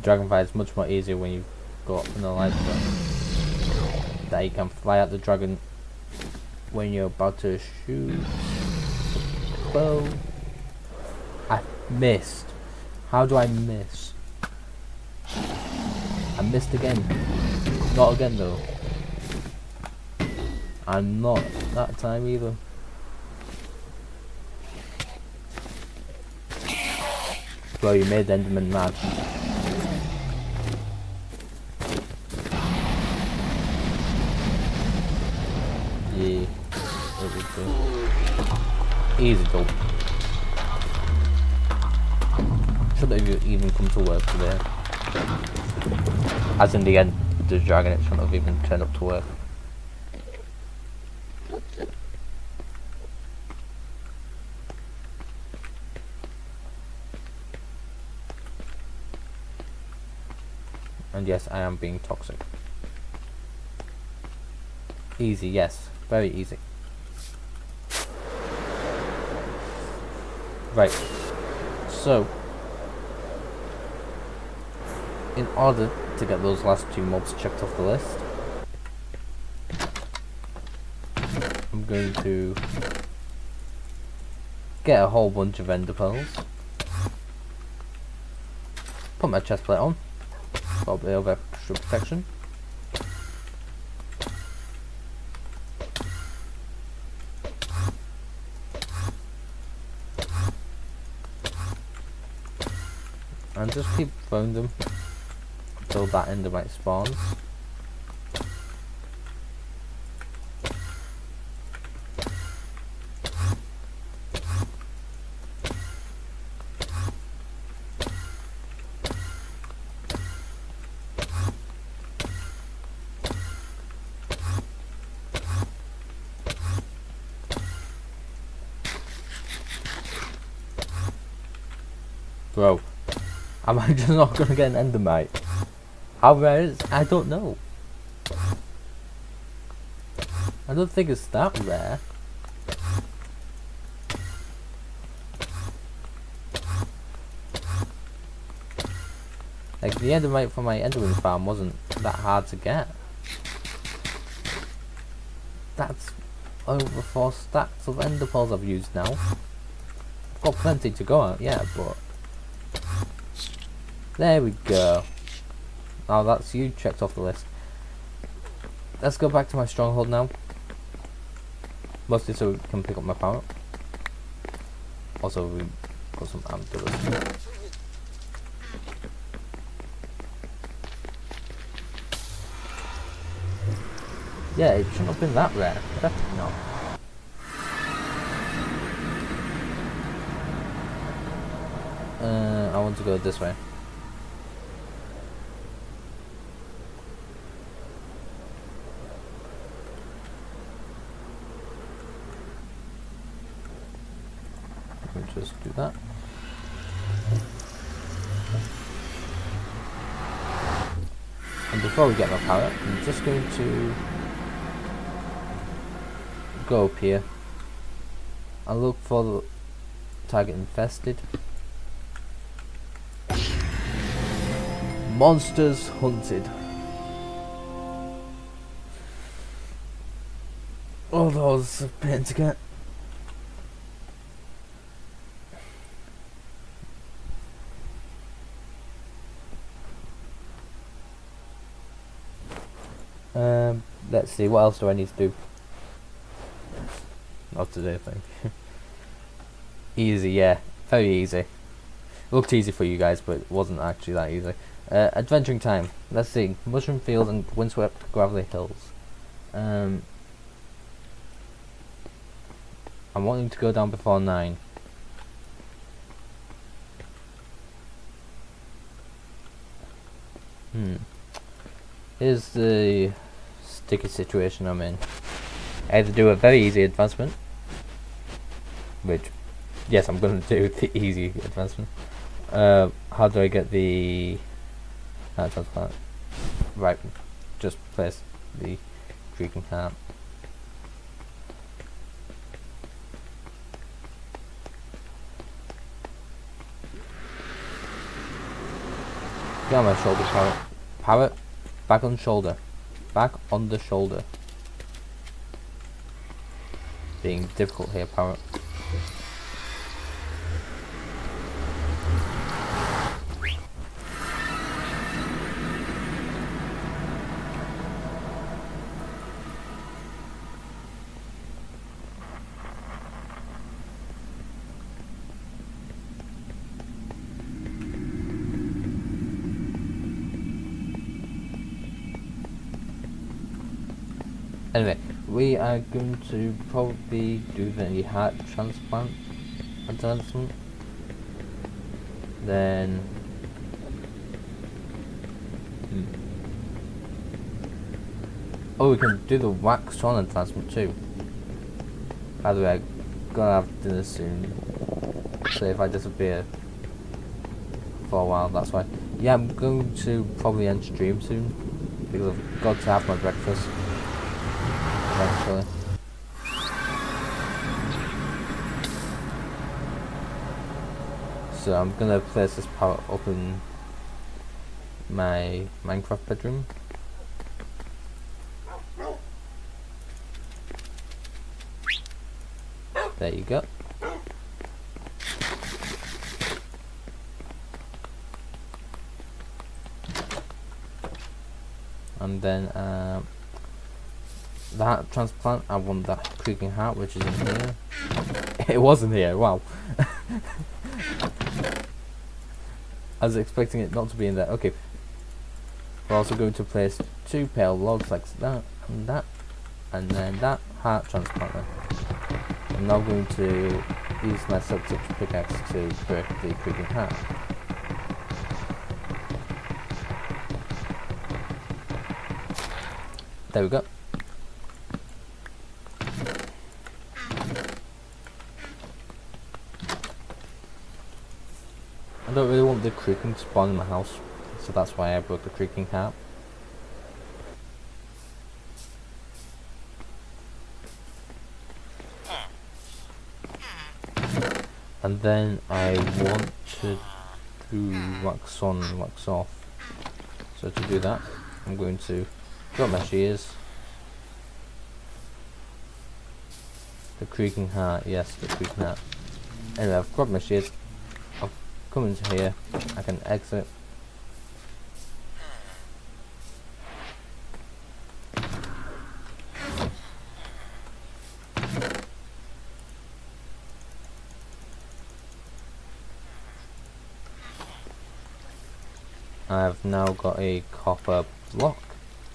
Dragonfly is much more easier when you go up in the light zone. That you can fly at the dragon when you're about to shoot the bow. I missed. How do I miss? I missed again. Not again though. I'm not that time either. Bro, you made the Enderman mad. Yeah, it would do. Easy though. Should have even come to work today. As in the end, the dragon, it shouldn't have even turned up to work. And yes, I am being toxic. Easy, yes. Very easy. Right. So, in order to get those last two mobs checked off the list, I'm going to get a whole bunch of ender pearls, put my chest plate on, got a bit of extra protection. And just keep throwing them until that endermite spawns. Bro. Am I just not gonna get an endermite? How rare is it? I don't know. I don't think it's that rare. Like the endermite from my enderman farm wasn't that hard to get. That's over 4 stacks of ender pearls I've used now. I've got plenty to go out, yeah, but there we go. Now that's you checked off the list. Let's go back to my stronghold now. Mostly so we can pick up my power. Also we got some amulets. Yeah, it shouldn't have been that rare. Definitely not. I want to go this way. Just do that. And before we get my power up, I'm just going to go up here and look for the target infested. Monsters hunted. Oh, those are pain to get. Let's see, what else do I need to do? Not today, I think. Easy, yeah. Very easy. It looked easy for you guys, but it wasn't actually that easy. Adventuring time. Let's see. Mushroom fields and windswept gravelly hills. I'm wanting to go down before 9. Here's the sticky situation I'm in. I had to do a very easy advancement, which, yes, I'm going to do the easy advancement. How do I get the transplant? Right, just place the creaking heart. Get on my shoulder, parrot. Parrot, back on shoulder. Back on the shoulder. Being difficult here, parrot. Anyway, we are going to probably do the heart transplant advancement. Then oh, we can do the wax on advancement too. By the way, I'm gonna have dinner soon, so if I disappear for a while, that's why. Yeah, I'm going to probably end stream soon because I've got to have my breakfast eventually. So I'm gonna place this parrot up in my Minecraft bedroom. There you go. And then that transplant, I want that creaking heart, which is in here. It wasn't here, wow. I was expecting it not to be in there. Okay. We're also going to place 2 pale logs like that, and then that heart transplanter. I'm now going to use my silk-touch pickaxe to break the creaking heart. There we go. I don't really want the creaking to spawn in my house, so that's why I broke the creaking heart. And then I want to do wax on, wax off. So to do that, I'm going to drop my shears. The creaking heart, yes, the creaking heart. Anyway, I've grabbed my shears. I'll come into here. I can exit. I've now got a copper block,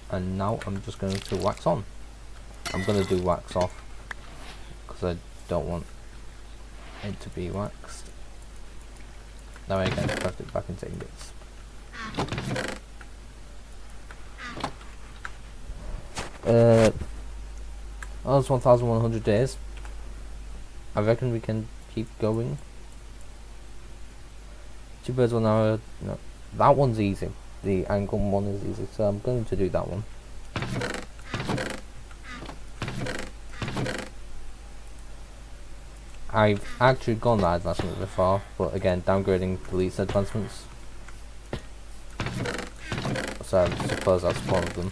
and now I'm just going to wax on. I'm going to do wax off because I don't want it to be waxed. Now I can craft it back into ingots. Oh, it's 1,100 days. I reckon we can keep going. 2 birds 1 hour. No. That one's easy. The angle one is easy, so I'm going to do that one. I've actually gone that advancement before, but again, downgrading deletes advancements. So I suppose that's one of them.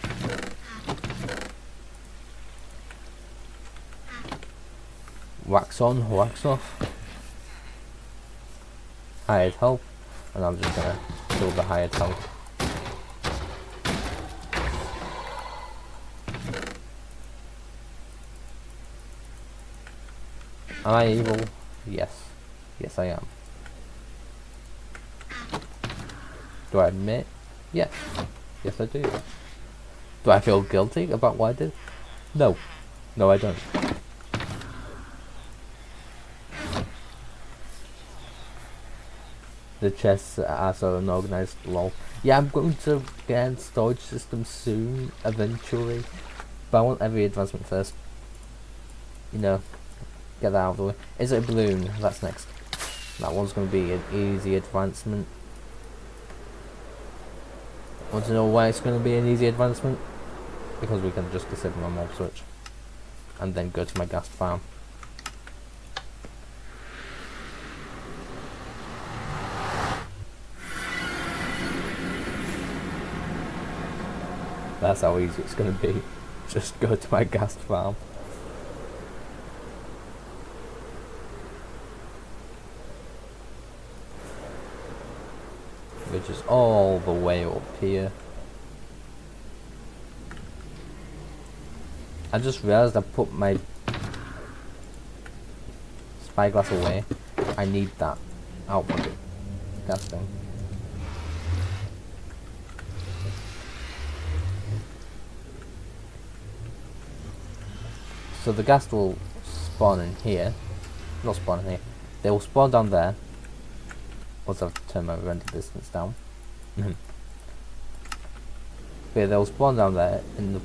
Wax on, wax off. Hired help, and I'm just gonna kill the hired help. Am I evil? Yes. Yes, I am. Do I admit? Yes. Yes, I do. Do I feel guilty about what I did? No. No, I don't. The chests are so unorganized, lol. Yeah, I'm going to get a storage system soon, eventually. But I want every advancement first. You know, get that out of the way. Is it a balloon? That's next. That one's going to be an easy advancement. Want to know why it's going to be an easy advancement? Because we can just disable my mob switch. And then go to my gas farm. That's how easy it's going to be. Just go to my gas farm. Which is all the way up here. I just realised I put my spyglass away. I need that output gas thing. So the gas will spawn in here. Not spawn in here. They will spawn down there. Once I've turned my render distance down. But yeah, they'll spawn down there in the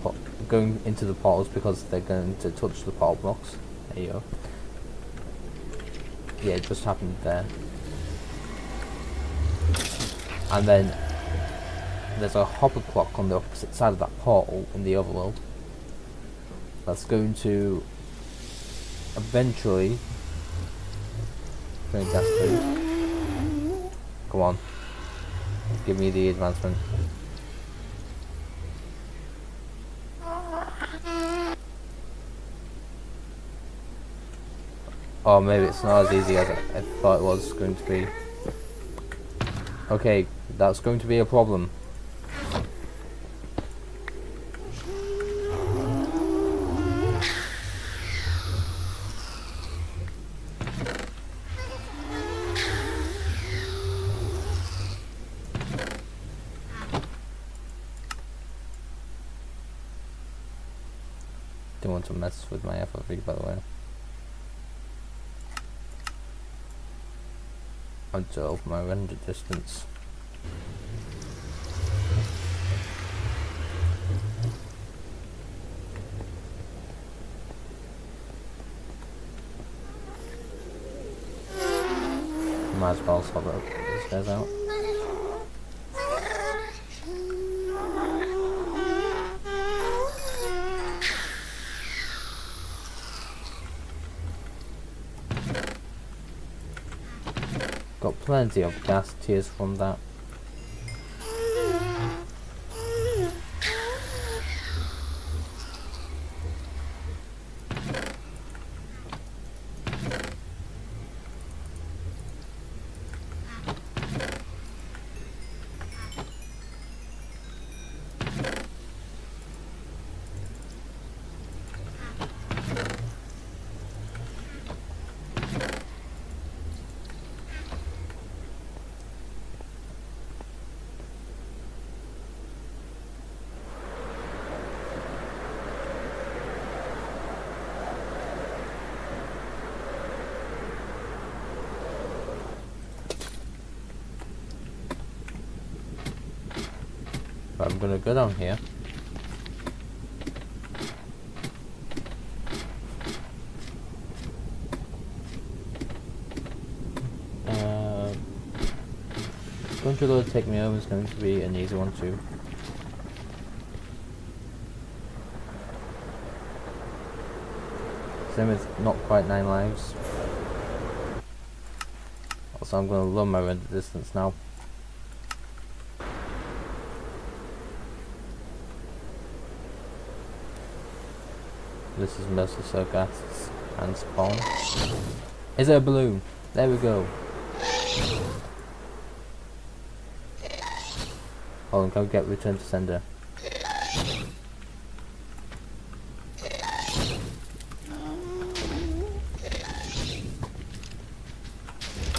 going into the portals because they're going to touch the portal blocks. There you go. Yeah, it just happened there. And then there's a hopper clock on the opposite side of that portal in the overworld. That's going to eventually bring gas through. Come on. Give me the advancement. Oh, maybe it's not as easy as I thought it was going to be. Okay, that's going to be a problem. Don't want to mess with my FOV, by the way. I'm to open my render distance. Might as well swap these guys out. Got plenty of gas tiers from that. But I'm gonna go down here. Going to go take me over is going to be an easy one too. Same with not quite 9 lives. Also, I'm going to lower my render distance now. This is mostly so gas and spawn. Is there a balloon? There we go. Hold on, can we get return to sender?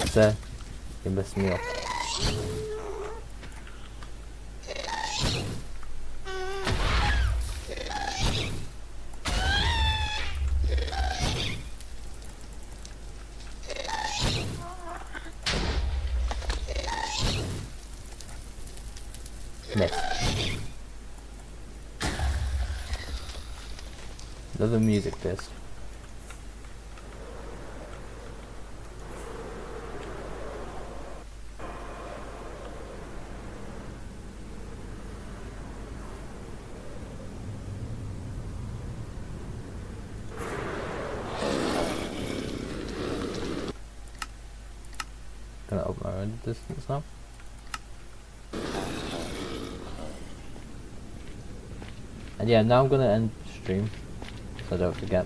Sir, you messed me up. Another music disc. Gonna open my render distance now. And yeah, now I'm gonna end stream, so don't forget.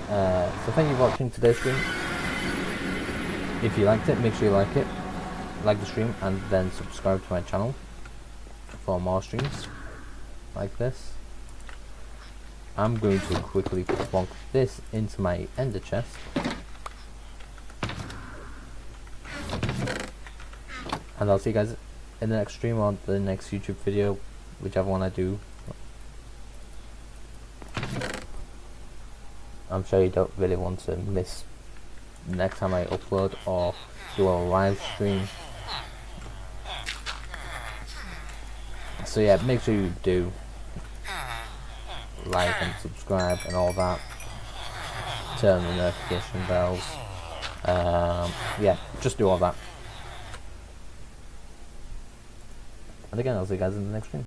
So thank you for watching today's stream. If you liked it, make sure you like the stream, and then subscribe to my channel for more streams like this. I'm going to quickly plonk this into my ender chest. And I'll see you guys in the next stream or the next YouTube video, whichever one I do. I'm sure you don't really want to miss the next time I upload or do a live stream. So yeah, make sure you do like and subscribe and all that. Turn the notification bells. Yeah, just do all that. And again, I'll see you guys in the next stream.